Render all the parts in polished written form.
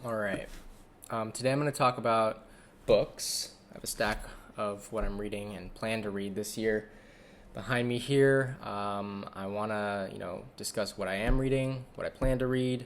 All right. Today I'm going to talk about books. I have a stack of what I'm reading and plan to read this year behind me here. I want to, discuss what I am reading, what I plan to read,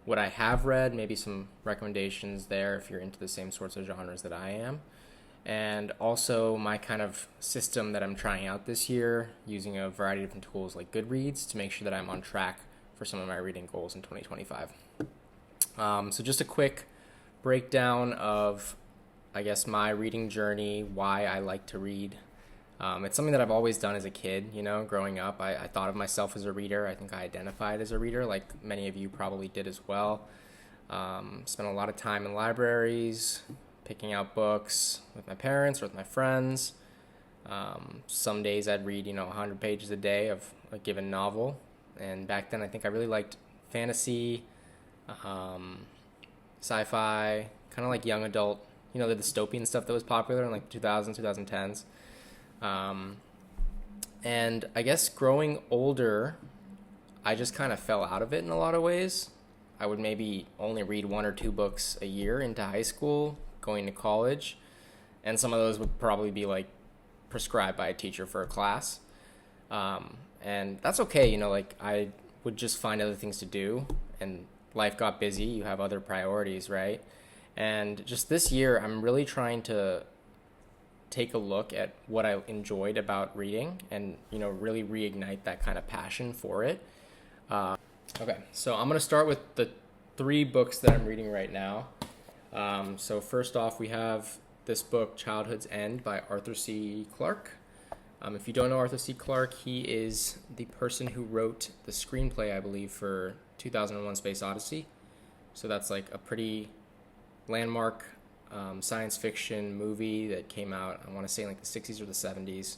what I have read, maybe some recommendations there if you're into the same sorts of genres that I am, and also my kind of system that I'm trying out this year using a variety of different tools like Goodreads to make sure that I'm on track for some of my reading goals in 2025. So just a quick breakdown of, I guess, my reading journey, why I like to read. It's something that I've always done as a kid, growing up. I thought of myself as a reader. I think I identified as a reader, like many of you probably did as well. Spent a lot of time in libraries, picking out books with my parents or with my friends. Some days I'd read, 100 pages a day of a given novel. And back then I think I really liked fantasy, sci-fi, kind of like young adult, the dystopian stuff that was popular in like 2000s, 2010s. And I guess growing older, I just kind of fell out of it in a lot of ways. I would maybe only read one or two books a year into high school, going to college, and some of those would probably be like prescribed by a teacher for a class. And that's okay, like I would just find other things to do, and life got busy, you have other priorities, right? And just this year, I'm really trying to take a look at what I enjoyed about reading and, really reignite that kind of passion for it. Okay, so I'm going to start with the three books that I'm reading right now. So first off, we have this book, Childhood's End by Arthur C. Clarke. If you don't know Arthur C. Clarke, he is the person who wrote the screenplay, I believe, for 2001 Space Odyssey. So that's like a pretty landmark science fiction movie that came out, I want to say in like the 60s or the 70s.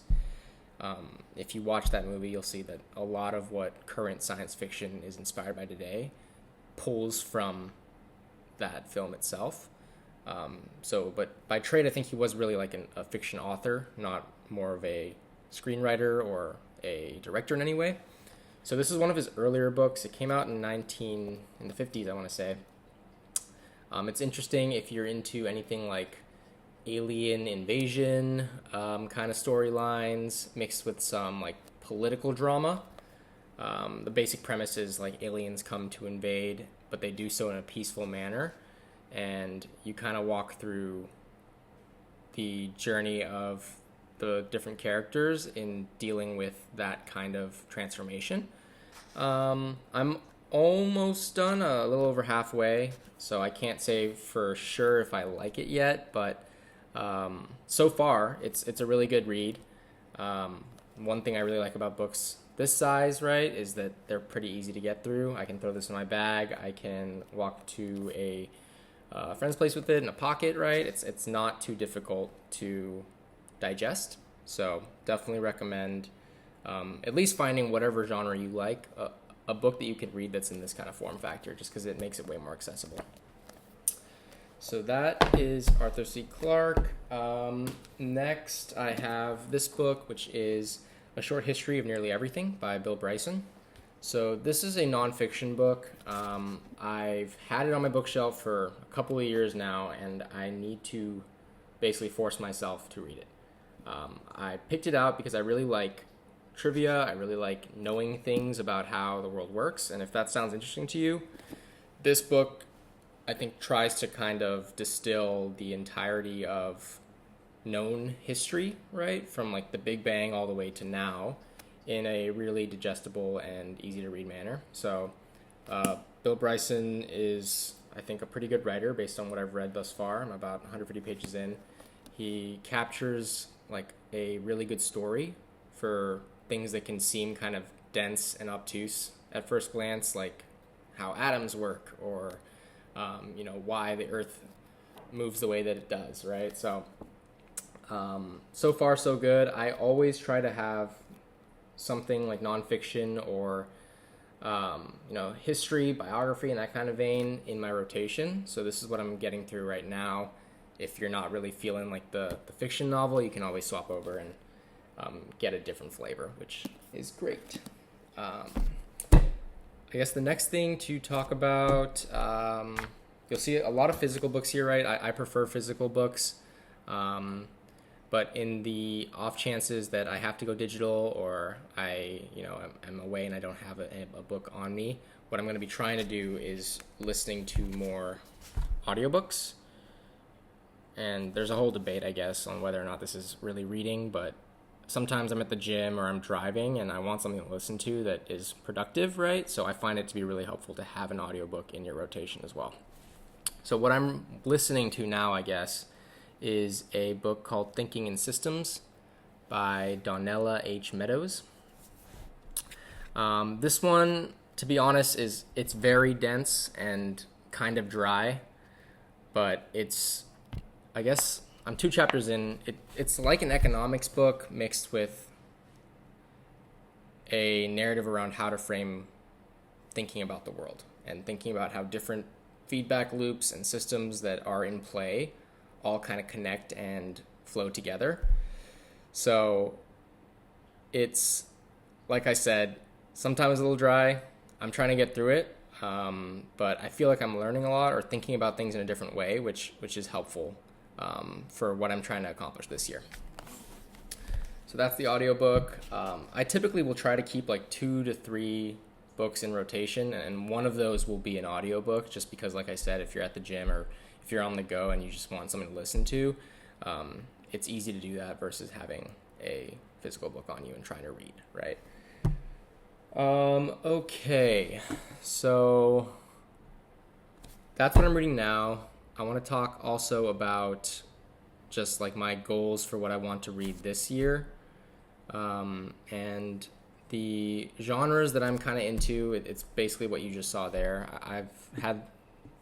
If you watch that movie, you'll see that a lot of what current science fiction is inspired by today pulls from that film itself. But by trade, I think he was really like a fiction author, not more of a screenwriter or a director in any way. So this is one of his earlier books. It came out in the 50s, I want to say. It's interesting if you're into anything like alien invasion kind of storylines mixed with some like political drama. The basic premise is like aliens come to invade, but they do so in a peaceful manner. And you kind of walk through the journey of the different characters in dealing with that kind of transformation. I'm almost done, a little over halfway, so I can't say for sure if I like it yet, but so far it's a really good read. One thing I really like about books this size, right, is that they're pretty easy to get through. I can throw this in my bag. I can walk to a friend's place with it in a pocket, right? It's not too difficult to digest. So definitely recommend at least finding whatever genre you like, a book that you can read that's in this kind of form factor, just because it makes it way more accessible. So that is Arthur C. Clarke. Next, I have this book, which is A Short History of Nearly Everything by Bill Bryson. So this is a nonfiction book. I've had it on my bookshelf for a couple of years now, and I need to basically force myself to read it. I picked it out because I really like trivia. I really like knowing things about how the world works. And if that sounds interesting to you, this book, I think, tries to kind of distill the entirety of known history, right? From like the Big Bang all the way to now in a really digestible and easy to read manner. So Bill Bryson is, I think, a pretty good writer based on what I've read thus far. I'm about 150 pages in. He captures like a really good story for things that can seem kind of dense and obtuse at first glance, like how atoms work or, why the Earth moves the way that it does, right? So, so far so good. I always try to have something like nonfiction or, history, biography, and that kind of vein in my rotation. So this is what I'm getting through right now. If you're not really feeling like the fiction novel, you can always swap over and get a different flavor, which is great. I guess the next thing to talk about, you'll see a lot of physical books here, right? I prefer physical books. But in the off chances that I have to go digital, or I'm away and I don't have a book on me, what I'm going to be trying to do is listening to more audiobooks. And there's a whole debate, I guess, on whether or not this is really reading, but sometimes I'm at the gym or I'm driving and I want something to listen to that is productive, right? So I find it to be really helpful to have an audiobook in your rotation as well. So what I'm listening to now, I guess, is a book called Thinking in Systems by Donella H. Meadows. This one, to be honest, it's very dense and kind of dry, but I guess I'm 2 chapters in. It's like an economics book mixed with a narrative around how to frame thinking about the world and thinking about how different feedback loops and systems that are in play all kind of connect and flow together. So it's, like I said, sometimes a little dry. I'm trying to get through it, but I feel like I'm learning a lot or thinking about things in a different way, which is helpful for what I'm trying to accomplish this year. So that's the audiobook. I typically will try to keep like 2 to 3 books in rotation, and one of those will be an audiobook, just because, like I said, if you're at the gym or if you're on the go and you just want something to listen to, it's easy to do that versus having a physical book on you and trying to read, right? Okay, so that's what I'm reading now. I want to talk also about just like my goals for what I want to read this year, and the genres that I'm kind of into. It's basically what you just saw there. I've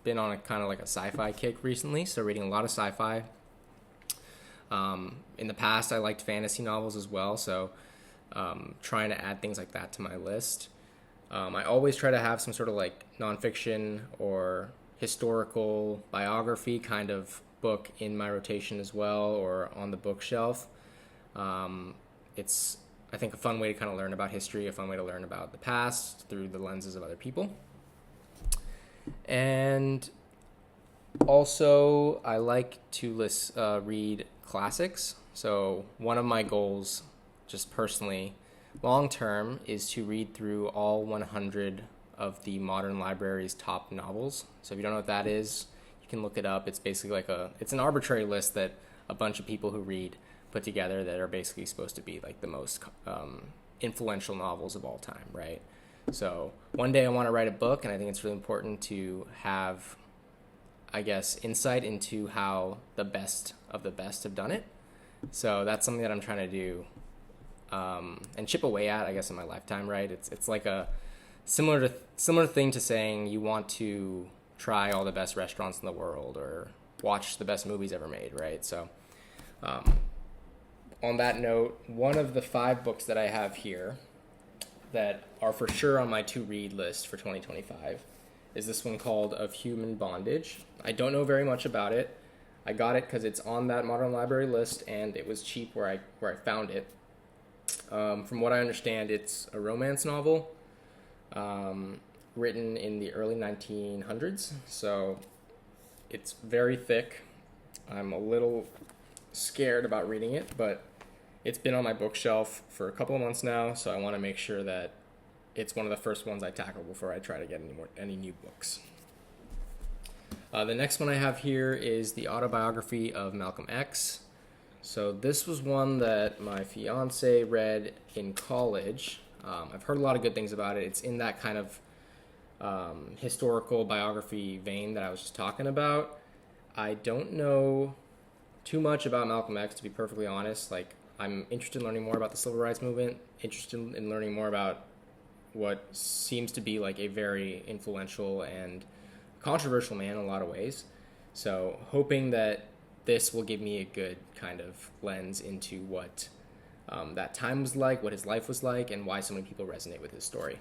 been on a kind of like a sci-fi kick recently, so reading a lot of sci-fi. In the past, I liked fantasy novels as well, so trying to add things like that to my list. I always try to have some sort of like nonfiction or historical biography kind of book in my rotation as well, or on the bookshelf. It's, I think, a fun way to kind of learn about history, a fun way to learn about the past through the lenses of other people. And also, I like to read classics. So one of my goals, just personally, long term, is to read through all 100 of the Modern Library's top novels. So if you don't know what that is, you can look it up. It's basically like it's an arbitrary list that a bunch of people who read put together that are basically supposed to be like the most influential novels of all time, right? So one day I want to write a book, and I think it's really important to have, I guess, insight into how the best of the best have done it. So that's something that I'm trying to do and chip away at, I guess, in my lifetime, right? It's like a similar thing to saying you want to try all the best restaurants in the world or watch the best movies ever made, right? So on that note, one of the 5 books that I have here that are for sure on my to-read list for 2025 is this one called Of Human Bondage. I don't know very much about it. I got it because it's on that Modern Library list, and it was cheap where I found it. From what I understand, it's a romance novel written in the early 1900s, so it's very thick. I'm a little scared about reading it, but it's been on my bookshelf for a couple of months now, so I want to make sure that it's one of the first ones I tackle before I try to get any new books. The next one I have here is the autobiography of Malcolm X. So this was one that my fiance read in college. I've heard a lot of good things about it. It's in that kind of historical biography vein that I was just talking about. I don't know too much about Malcolm X, to be perfectly honest. Like, I'm interested in learning more about the civil rights movement, interested in learning more about what seems to be like a very influential and controversial man in a lot of ways. So hoping that this will give me a good kind of lens into what that time was like, what his life was like, and why so many people resonate with his story.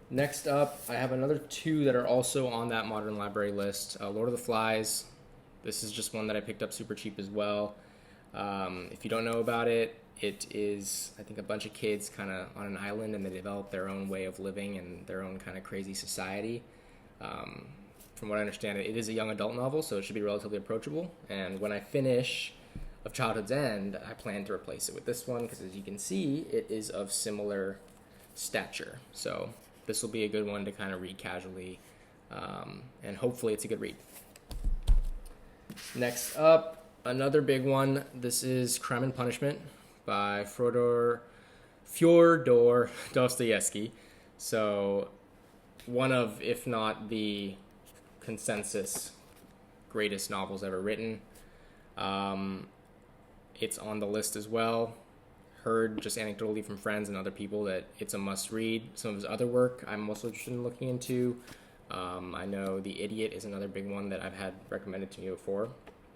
Next up, I have another 2 that are also on that Modern Library list. Lord of the Flies. This is just one that I picked up super cheap as well. If you don't know about it, it is, I think, a bunch of kids kind of on an island, and they develop their own way of living and their own kind of crazy society. from what I understand, it is a young adult novel, so it should be relatively approachable. And when I finish Of Childhood's End, I plan to replace it with this one because, as you can see, it is of similar stature. So this will be a good one to kind of read casually, and hopefully it's a good read. Next up, another big one. This is Crime and Punishment by Fyodor Dostoevsky. So one of, if not the consensus greatest novels ever written. It's on the list as well. Heard just anecdotally from friends and other people that it's a must read. Some of his other work I'm also interested in looking into. I know The Idiot is another big one that I've had recommended to me before.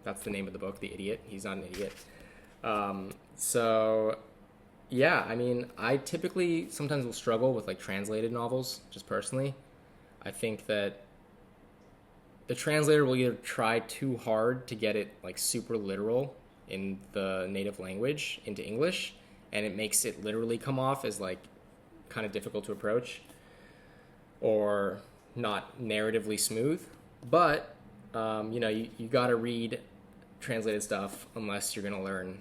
That's the name of the book, The Idiot. He's not an idiot. So yeah, I mean, I typically sometimes will struggle with like translated novels, just personally. I think that the translator will either try too hard to get it like super literal in the native language into English, and it makes it literally come off as like kind of difficult to approach or not narratively smooth. But you got to read translated stuff unless you're going to learn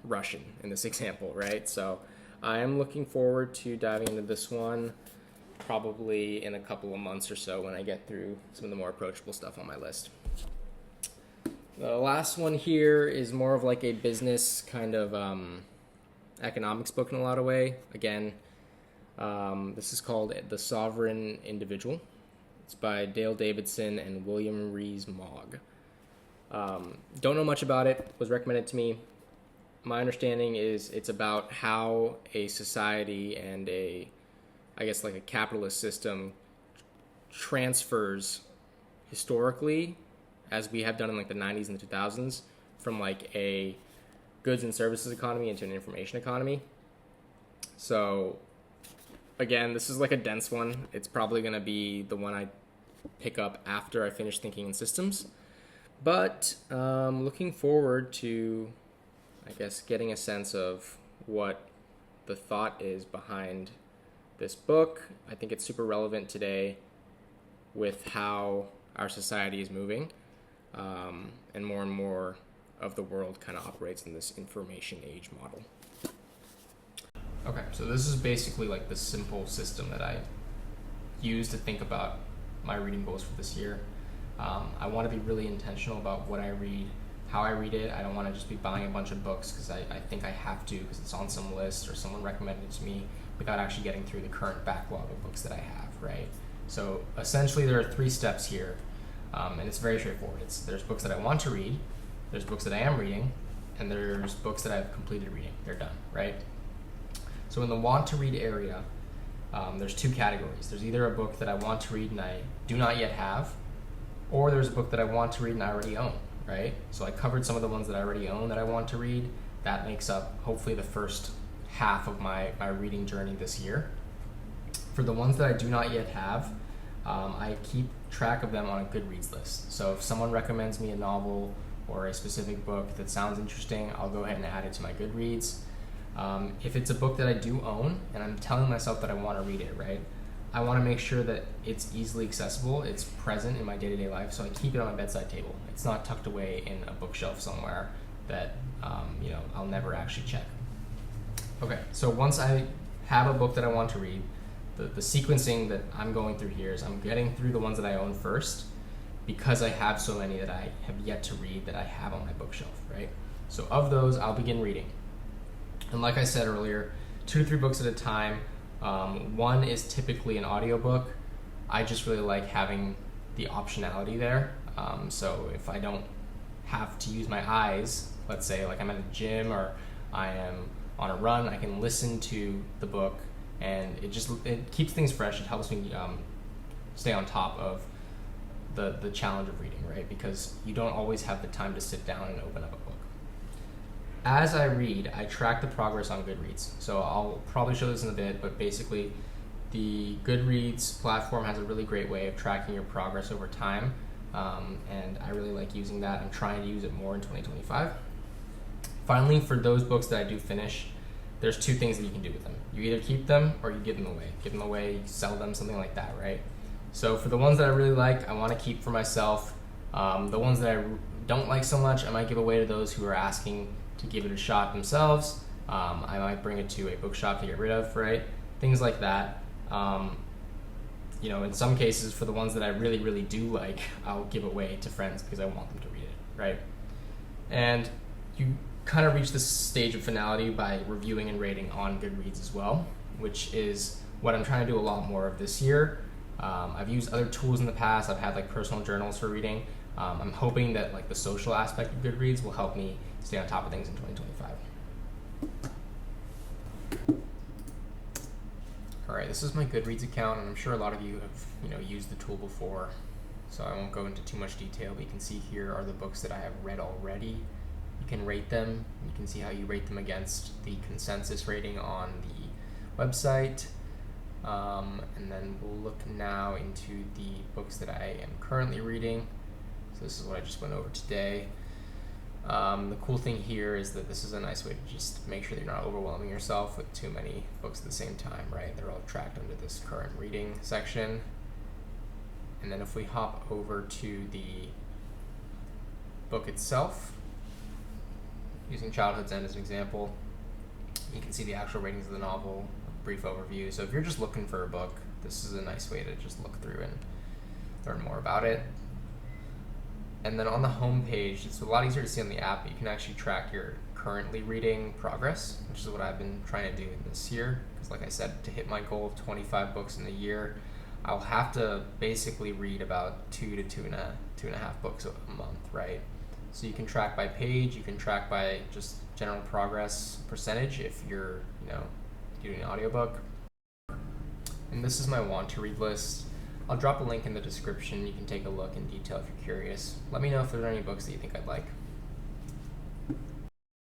Russian in this example, right? So I am looking forward to diving into this one probably in a couple of months or so when I get through some of the more approachable stuff on my list. The last one here is more of like a business kind of economics book in a lot of way. Again, this is called The Sovereign Individual. It's by Dale Davidson and William Rees-Mogg. Don't know much about it. Was recommended to me. My understanding is it's about how a society and a capitalist system transfers historically, as we have done in like the 90s and the 2000s, from like a goods and services economy into an information economy. So again, this is like a dense one. It's probably going to be the one I pick up after I finish Thinking in Systems. But looking forward to, I guess, getting a sense of what the thought is behind this book. I think it's super relevant today with how our society is moving, and more of the world kind of operates in this information age model. Okay, so this is basically like the simple system that I use to think about my reading goals for this year. I want to be really intentional about what I read, how I read it. I don't want to just be buying a bunch of books because I think I have to because it's on some list or someone recommended it to me without actually getting through the current backlog of books that I have, right? So essentially there are 3 steps here, and it's very straightforward. There's books that I want to read, there's books that I am reading, and there's books that I've completed reading. They're done, right? So in the want to read area, there's 2 categories. There's either a book that I want to read and I do not yet have, or there's a book that I want to read and I already own, right? So I covered some of the ones that I already own that I want to read. That makes up hopefully the first half of my reading journey this year. For the ones that I do not yet have, I keep track of them on a Goodreads list. So if someone recommends me a novel or a specific book that sounds interesting, I'll go ahead and add it to my Goodreads. If it's a book that I do own and I'm telling myself that I want to read it, right, I want to make sure that it's easily accessible, it's present in my day-to-day life, so I keep it on my bedside table. It's not tucked away in a bookshelf somewhere that I'll never actually check. Okay, so once I have a book that I want to read, the sequencing that I'm going through here is I'm getting through the ones that I own first because I have so many that I have yet to read that I have on my bookshelf, right? So of those, I'll begin reading. And like I said earlier, 2 to 3 books at a time. One is typically an audiobook. I just really like having the optionality there. So if I don't have to use my eyes, let's say like I'm at a gym or I am on a run, I can listen to the book, and it keeps things fresh. It helps me stay on top of the challenge of reading, right? Because you don't always have the time to sit down and open up a book. As I read, I track the progress on Goodreads. So I'll probably show this in a bit, but basically the Goodreads platform has a really great way of tracking your progress over time, and I really like using that. I'm trying to use it more in 2025. Finally, for those books that I do finish, there's 2 things that you can do with them. You either keep them or you give them away. Give them away, you sell them, something like that, right? So for the ones that I really like, I want to keep for myself. The ones that I don't like so much, I might give away to those who are asking to give it a shot themselves. I might bring it to a bookshop to get rid of, right? Things like that. In some cases, for the ones that I really, really do like, I'll give away to friends because I want them to read it, right? And you kind of reach this stage of finality by reviewing and rating on Goodreads as well, which is what I'm trying to do a lot more of this year. I've used other tools in the past. I've had like personal journals for reading. I'm hoping that like the social aspect of Goodreads will help me stay on top of things in 2025. All right, this is my Goodreads account, and I'm sure a lot of you have used the tool before, so I won't go into too much detail. But you can see here are the books that I have read already. You can rate them. You can see how you rate them against the consensus rating on the website. And then we'll look now into the books that I am currently reading. So this is what I just went over today. The cool thing here is that this is a nice way to just make sure that you're not overwhelming yourself with too many books at the same time, right? They're all tracked under this current reading section. And then if we hop over to the book itself, using Childhood's End as an example, you can see the actual ratings of the novel, a brief overview. So if you're just looking for a book, this is a nice way to just look through and learn more about it. And then on the home page, it's a lot easier to see on the app, but you can actually track your currently reading progress, which is what I've been trying to do this year. Because like I said, to hit my goal of 25 books in a year, I'll have to basically read about 2 to 2.5 books a month, right? So you can track by page, you can track by just general progress percentage if you're, doing an audiobook. And this is my want to read list. I'll drop a link in the description. You can take a look in detail if you're curious. Let me know if there's any books that you think I'd like.